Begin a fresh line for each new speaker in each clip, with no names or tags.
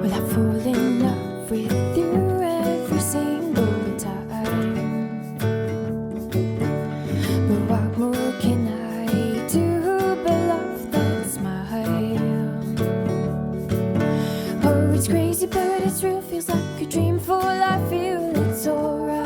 Will I fall in love with you every single time? But what more can I do but love that smile? Oh, it's crazy but it's real, feels like a dream full, I feel it's alright.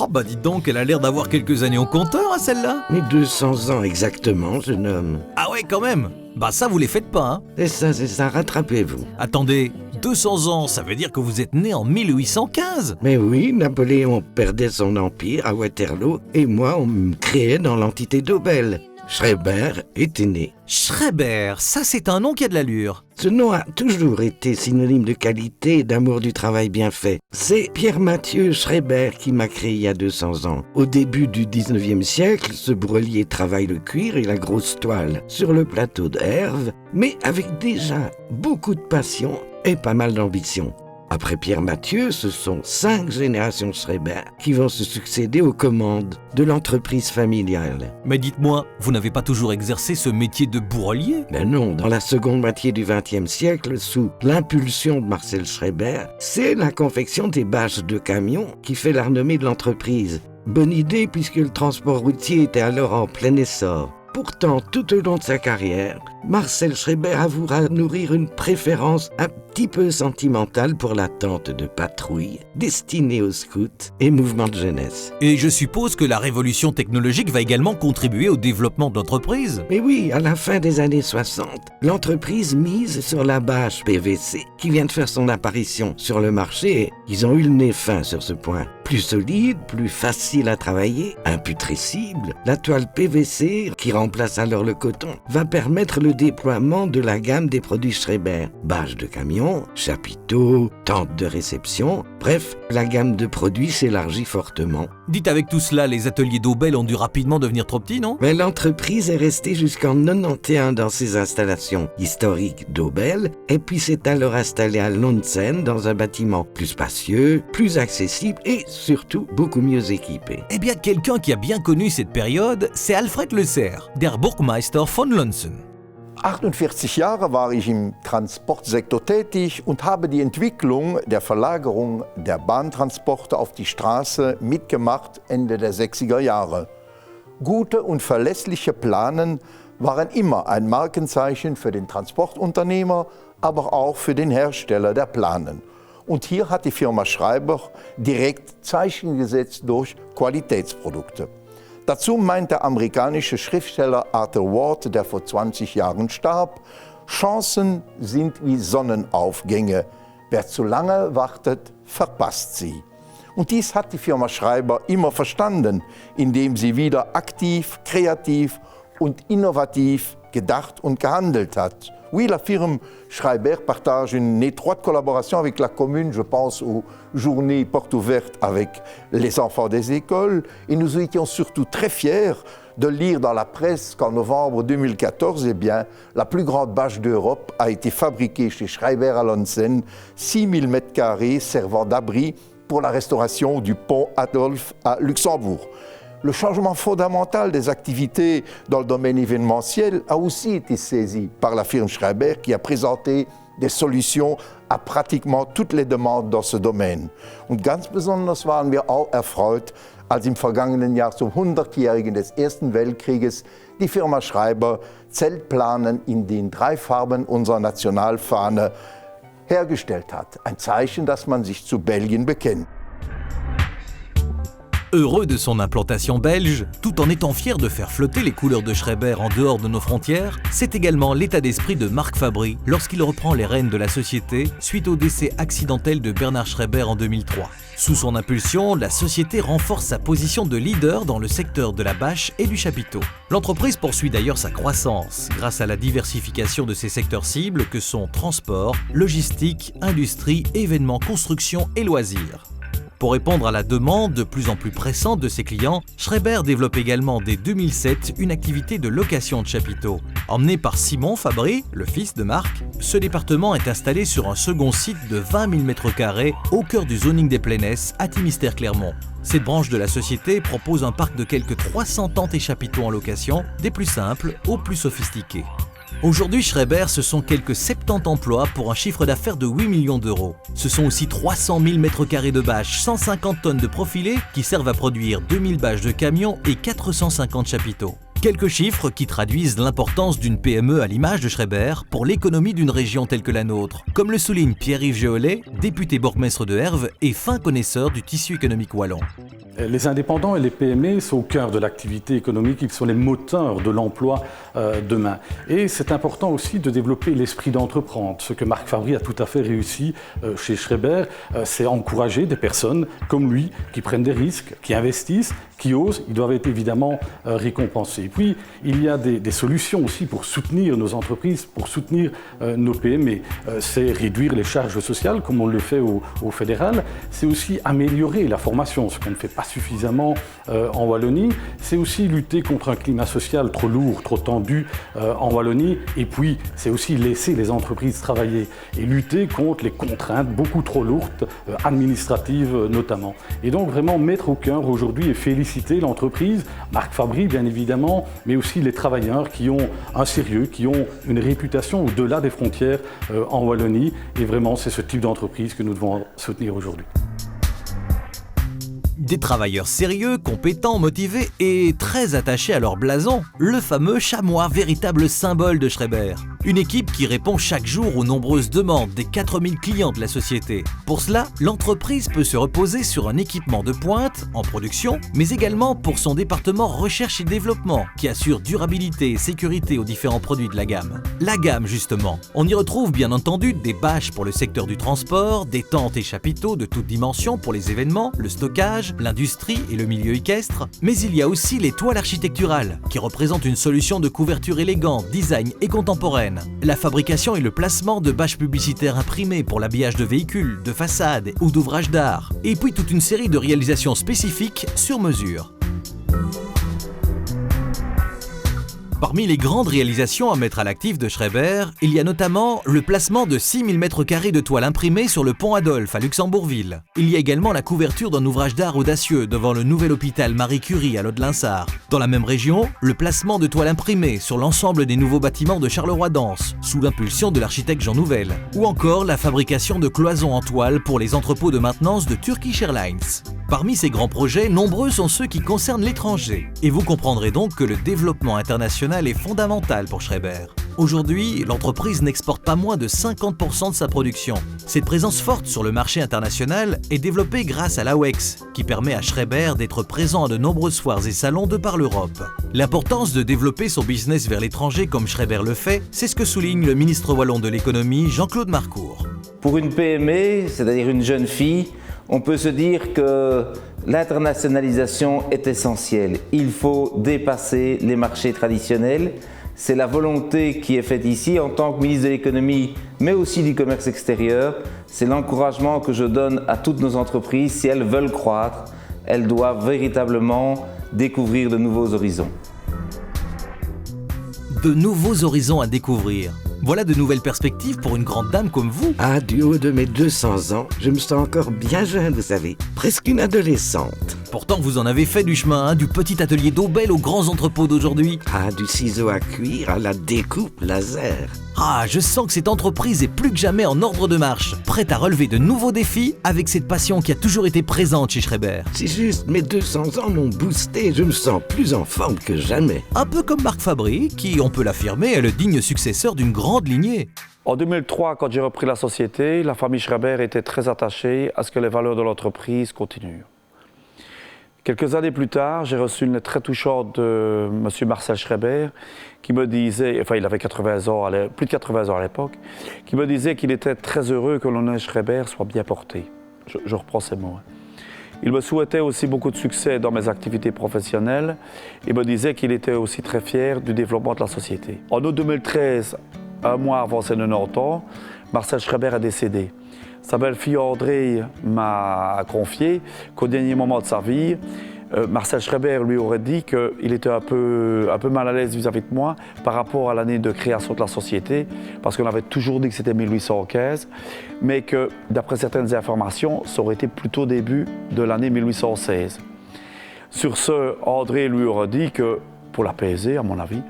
Oh bah dites donc, elle a l'air d'avoir quelques années au compteur, hein, celle-là.
Mais 200 ans exactement, jeune homme.
Ah ouais, quand même. Bah ça, vous les faites pas, hein.
C'est ça, rattrapez-vous.
Attendez, 200 ans, ça veut dire que vous êtes né en 1815.
Mais oui, Napoléon perdait son empire à Waterloo, et moi, on me créait dans l'entité d'Aubel. Schreiber était né.
Schreiber, ça c'est un nom qui a de l'allure.
Ce nom a toujours été synonyme de qualité et d'amour du travail bien fait. C'est Pierre-Mathieu Schreiber qui m'a créé il y a 200 ans. Au début du 19e siècle, ce broelier travaille le cuir et la grosse toile sur le plateau d'Herve, mais avec déjà beaucoup de passion et pas mal d'ambition. Après Pierre-Mathieu, ce sont 5 générations Schreiber qui vont se succéder aux commandes de l'entreprise familiale.
Mais dites-moi, vous n'avez pas toujours exercé ce métier de bourrelier ?
Ben non, dans la seconde moitié du XXe siècle, sous l'impulsion de Marcel Schreiber, c'est la confection des bâches de camions qui fait la renommée de l'entreprise. Bonne idée puisque le transport routier était alors en plein essor. Pourtant, tout au long de sa carrière, Marcel Schreiber avouera nourrir une préférence un petit peu sentimentale pour la tente de patrouille destinée aux scouts et mouvements de jeunesse.
Et je suppose que la révolution technologique va également contribuer au développement de l'entreprise.
Mais oui, à la fin des années 60, l'entreprise mise sur la bâche PVC qui vient de faire son apparition sur le marché et ils ont eu le nez fin sur ce point. Plus solide, plus facile à travailler, imputrescible, la toile PVC, qui remplace alors le coton, va permettre le déploiement de la gamme des produits Schreiber. Bâches de camion, chapiteaux, tentes de réception, bref, la gamme de produits s'élargit fortement.
Dites, avec tout cela, les ateliers d'Aubel ont dû rapidement devenir trop petits, non ?
Mais l'entreprise est restée jusqu'en 91 dans ses installations historiques d'Aubel et puis s'est alors installée à Lontzen dans un bâtiment plus spacieux, plus accessible et surtout beaucoup mieux équipé.
Eh bien, quelqu'un qui a bien connu cette période, c'est Alfred Le Serre, der Burgmeister von Lontzen.
48 Jahre war ich im Transportsektor tätig und habe die Entwicklung der Verlagerung der Bahntransporte auf die Straße mitgemacht Ende der 60er Jahre. Gute und verlässliche Planen waren immer ein Markenzeichen für den Transportunternehmer, aber auch für den Hersteller der Planen. Und hier hat die Firma Schreiber direkt Zeichen gesetzt durch Qualitätsprodukte. Dazu meint der amerikanische Schriftsteller Arthur Ward, der vor 20 Jahren starb, Chancen sind wie Sonnenaufgänge. Wer zu lange wartet, verpasst sie. Und dies hat die Firma Schreiber immer verstanden, indem sie wieder aktiv, kreativ und innovativ gedacht und gehandelt hat. Oui, la firme Schreiber partage une étroite collaboration avec la commune. Je pense aux journées portes ouvertes avec les enfants des écoles. Et nous étions surtout très fiers de lire dans la presse qu'en novembre 2014, eh bien, la plus grande bâche d'Europe a été fabriquée chez Schreiber à Lontzen, 6000 m² servant d'abri pour la restauration du pont Adolphe à Luxembourg. Le changement fondamental des activités dans le domaine événementiel a aussi été saisi par la firme Schreiber qui a présenté des Solutionen à pratiquement toutes les demandes dans ce Domain. Und ganz besonders waren wir auch erfreut, als im vergangenen Jahr zum 100-jährigen des Ersten Weltkrieges die Firma Schreiber Zeltplanen in den 3 Farben unserer Nationalfahne hergestellt hat. Ein Zeichen, dass man sich zu Belgien bekennt.
Heureux de son implantation belge, tout en étant fier de faire flotter les couleurs de Schreiber en dehors de nos frontières, c'est également l'état d'esprit de Marc Fabry lorsqu'il reprend les rênes de la société suite au décès accidentel de Bernard Schreiber en 2003. Sous son impulsion, la société renforce sa position de leader dans le secteur de la bâche et du chapiteau. L'entreprise poursuit d'ailleurs sa croissance grâce à la diversification de ses secteurs cibles que sont transport, logistique, industrie, événements, construction et loisirs. Pour répondre à la demande de plus en plus pressante de ses clients, Schreiber développe également dès 2007 une activité de location de chapiteaux. Emmené par Simon Fabry, le fils de Marc, ce département est installé sur un second site de 20 000 m² au cœur du zoning des Plaines à Thimister-Clermont. Cette branche de la société propose un parc de quelques 300 tentes et chapiteaux en location, des plus simples aux plus sophistiqués. Aujourd'hui, Schreiber, ce sont quelques 70 emplois pour un chiffre d'affaires de 8 millions d'euros. Ce sont aussi 300 000 m² de bâches, 150 tonnes de profilés qui servent à produire 2000 bâches de camions et 450 chapiteaux. Quelques chiffres qui traduisent l'importance d'une PME à l'image de Schreiber pour l'économie d'une région telle que la nôtre, comme le souligne Pierre-Yves Géolet, député bourgmestre de Herve et fin connaisseur du tissu économique wallon.
Les indépendants et les PME sont au cœur de l'activité économique, ils sont les moteurs de l'emploi demain. Et c'est important aussi de développer l'esprit d'entreprendre. Ce que Marc Fabry a tout à fait réussi chez Schreiber, c'est encourager des personnes comme lui qui prennent des risques, qui investissent, qui osent. Ils doivent être évidemment récompensés. Et puis, il y a des solutions aussi pour soutenir nos entreprises, pour soutenir nos PME. C'est réduire les charges sociales, comme on le fait au fédéral. C'est aussi améliorer la formation, ce qu'on ne fait pas suffisamment en Wallonie. C'est aussi lutter contre un climat social trop lourd, trop tendu en Wallonie. Et puis, c'est aussi laisser les entreprises travailler et lutter contre les contraintes beaucoup trop lourdes, administratives notamment. Et donc, vraiment mettre au cœur aujourd'hui et féliciter l'entreprise, Marc Fabry bien évidemment, mais aussi les travailleurs qui ont un sérieux, qui ont une réputation au-delà des frontières en Wallonie. Et vraiment, c'est ce type d'entreprise que nous devons soutenir aujourd'hui.
Des travailleurs sérieux, compétents, motivés et très attachés à leur blason, le fameux chamois, véritable symbole de Schreiber. Une équipe qui répond chaque jour aux nombreuses demandes des 4000 clients de la société. Pour cela, l'entreprise peut se reposer sur un équipement de pointe, en production, mais également pour son département recherche et développement, qui assure durabilité et sécurité aux différents produits de la gamme. La gamme, justement. On y retrouve bien entendu des bâches pour le secteur du transport, des tentes et chapiteaux de toutes dimensions pour les événements, le stockage, l'industrie et le milieu équestre, mais il y a aussi les toiles architecturales, qui représentent une solution de couverture élégante, design et contemporaine. La fabrication et le placement de bâches publicitaires imprimées pour l'habillage de véhicules, de façades ou d'ouvrages d'art, et puis toute une série de réalisations spécifiques sur mesure. Parmi les grandes réalisations à mettre à l'actif de Schreiber, il y a notamment le placement de 6000 m² de toiles imprimées sur le pont Adolphe à Luxembourgville. Il y a également la couverture d'un ouvrage d'art audacieux devant le nouvel hôpital Marie Curie à Lode-Linsart. Dans la même région, le placement de toiles imprimées sur l'ensemble des nouveaux bâtiments de Charleroi-Danse, sous l'impulsion de l'architecte Jean Nouvel. Ou encore la fabrication de cloisons en toile pour les entrepôts de maintenance de Turkish Airlines. Parmi ces grands projets, nombreux sont ceux qui concernent l'étranger. Et vous comprendrez donc que le développement international est fondamental pour Schreiber. Aujourd'hui, l'entreprise n'exporte pas moins de 50% de sa production. Cette présence forte sur le marché international est développée grâce à l'AWEX, qui permet à Schreiber d'être présent à de nombreuses foires et salons de par l'Europe. L'importance de développer son business vers l'étranger comme Schreiber le fait, c'est ce que souligne le ministre wallon de l'économie, Jean-Claude Marcourt.
Pour une PME, c'est-à-dire une jeune fille, on peut se dire que l'internationalisation est essentielle. Il faut dépasser les marchés traditionnels. C'est la volonté qui est faite ici en tant que ministre de l'économie, mais aussi du commerce extérieur. C'est l'encouragement que je donne à toutes nos entreprises. Si elles veulent croître, elles doivent véritablement découvrir de nouveaux horizons.
De nouveaux horizons à découvrir. Voilà de nouvelles perspectives pour une grande dame comme vous.
Ah, du haut de mes 200 ans, je me sens encore bien jeune, vous savez. Presque une adolescente.
Pourtant, vous en avez fait du chemin, du petit atelier d'Aubel aux grands entrepôts d'aujourd'hui.
Ah, du ciseau à cuire à la découpe laser.
Ah, je sens que cette entreprise est plus que jamais en ordre de marche, prête à relever de nouveaux défis avec cette passion qui a toujours été présente chez Schreiber.
C'est juste, mes 200 ans m'ont boosté, je me sens plus en forme que jamais.
Un peu comme Marc Fabry, qui, on peut l'affirmer, est le digne successeur d'une grande lignée.
En 2003, quand j'ai repris la société, la famille Schreiber était très attachée à ce que les valeurs de l'entreprise continuent. Quelques années plus tard, j'ai reçu une lettre très touchante de M. Marcel Schreiber qui me disait, enfin il avait 80 ans, plus de 80 ans à l'époque, qui me disait qu'il était très heureux que le nom Schreiber soit bien porté. Je reprends ces mots. Il me souhaitait aussi beaucoup de succès dans mes activités professionnelles et me disait qu'il était aussi très fier du développement de la société. En août 2013, un mois avant ses 90 ans, Marcel Schreiber est décédé. Sa belle-fille André m'a confié qu'au dernier moment de sa vie, Marcel Schreiber lui aurait dit qu'il était un peu mal à l'aise vis-à-vis de moi par rapport à l'année de création de la société, parce qu'on avait toujours dit que c'était 1815, mais que d'après certaines informations, ça aurait été plutôt début de l'année 1816. Sur ce, André lui aurait dit que, pour l'apaiser à mon avis,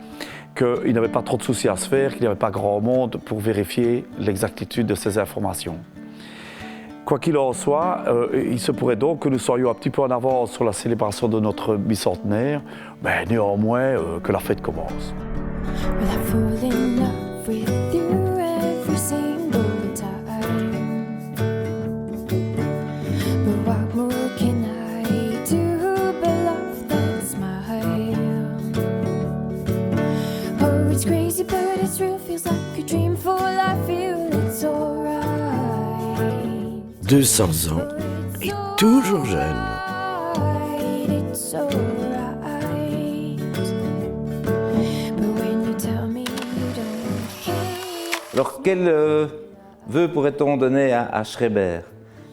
qu'il n'avait pas trop de soucis à se faire, qu'il n'y avait pas grand monde pour vérifier l'exactitude de ces informations. Quoi qu'il en soit, il se pourrait donc que nous soyons un petit peu en avance sur la célébration de notre bicentenaire, mais néanmoins que la fête commence.
Well, I fall in love with you every single time. But what more can I do but love that smile? Oh, it's crazy, but it's real. Feels like a dream full. I feel it's alright.
200 ans et toujours jeune.
It's alright. But when you tell me you don't care.
Alors, quel vœu pourrait-on donner à Schreiber?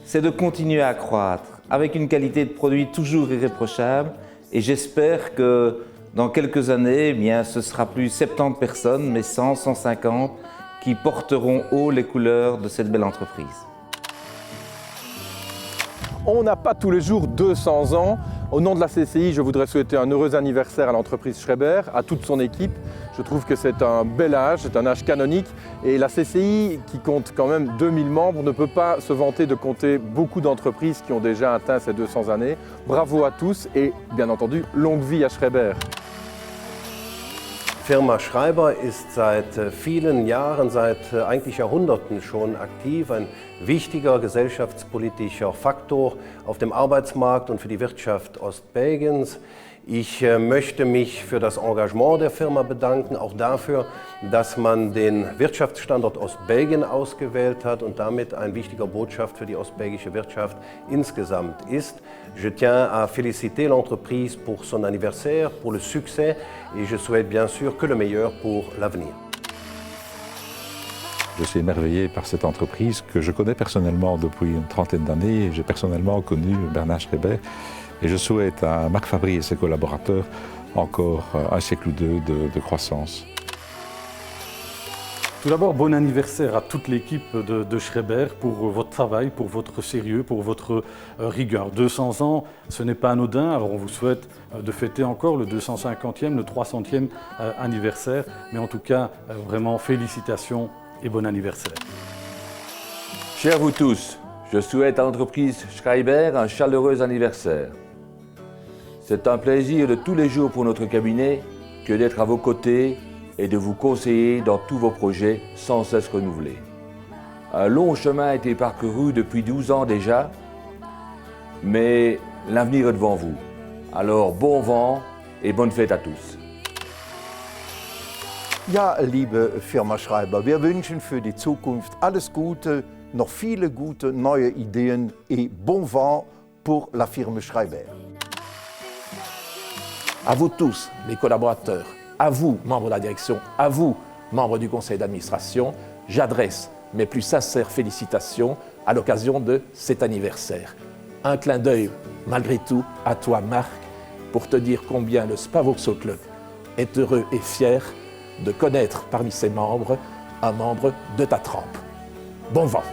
C'est de continuer à croître avec une qualité de produit toujours irréprochable, et j'espère que dans quelques années, eh bien, ce sera plus 70 personnes, mais 100, 150 qui porteront haut les couleurs de cette belle entreprise.
On n'a pas tous les jours 200 ans. Au nom de la CCI, je voudrais souhaiter un heureux anniversaire à l'entreprise Schreiber, à toute son équipe. Je trouve que c'est un bel âge, c'est un âge canonique. Et la CCI, qui compte quand même 2000 membres, ne peut pas se vanter de compter beaucoup d'entreprises qui ont déjà atteint ces 200 années. Bravo à tous et bien entendu, longue vie à Schreiber.
Firma Schreiber ist seit vielen Jahren, seit eigentlich Jahrhunderten schon aktiv, ein wichtiger gesellschaftspolitischer Faktor auf dem Arbeitsmarkt und für die Wirtschaft Ostbelgiens. Ich möchte mich für das Engagement der Firma bedanken, auch dafür, dass man den Wirtschaftsstandort Ostbelgien ausgewählt hat und damit eine wichtige Botschaft für die ostbelgische Wirtschaft insgesamt ist. Je tiens à féliciter l'entreprise pour son anniversaire, pour le succès et je souhaite bien sûr que le meilleur pour l'avenir.
Je suis émerveillé par cette entreprise que je connais personnellement depuis une trentaine d'années. J'ai personnellement connu Bernard Schreiber et je souhaite à Marc Fabry et ses collaborateurs encore un siècle ou deux de croissance.
Tout d'abord, bon anniversaire à toute l'équipe de Schreiber pour votre travail, pour votre sérieux, pour votre rigueur. 200 ans, ce n'est pas anodin, alors on vous souhaite de fêter encore le 250e, le 300e anniversaire, mais en tout cas, vraiment félicitations et bon anniversaire.
Chers vous tous, je souhaite à l'entreprise Schreiber un chaleureux anniversaire. C'est un plaisir de tous les jours pour notre cabinet que d'être à vos côtés et de vous conseiller dans tous vos projets sans cesse renouvelés. Un long chemin a été parcouru depuis 12 ans déjà, mais l'avenir est devant vous. Alors bon vent et bonne fête à tous.
Ja, liebe Firma Schreiber, wir wünschen für die Zukunft alles Gute, noch viele gute neue Ideen et bon vent pour la firme Schreiber.
À vous tous, les collaborateurs, à vous, membres de la direction, à vous, membres du conseil d'administration, j'adresse mes plus sincères félicitations à l'occasion de cet anniversaire. Un clin d'œil, malgré tout, à toi, Marc, pour te dire combien le Spavoxo Club est heureux et fier de connaître parmi ses membres un membre de ta trempe. Bon vent.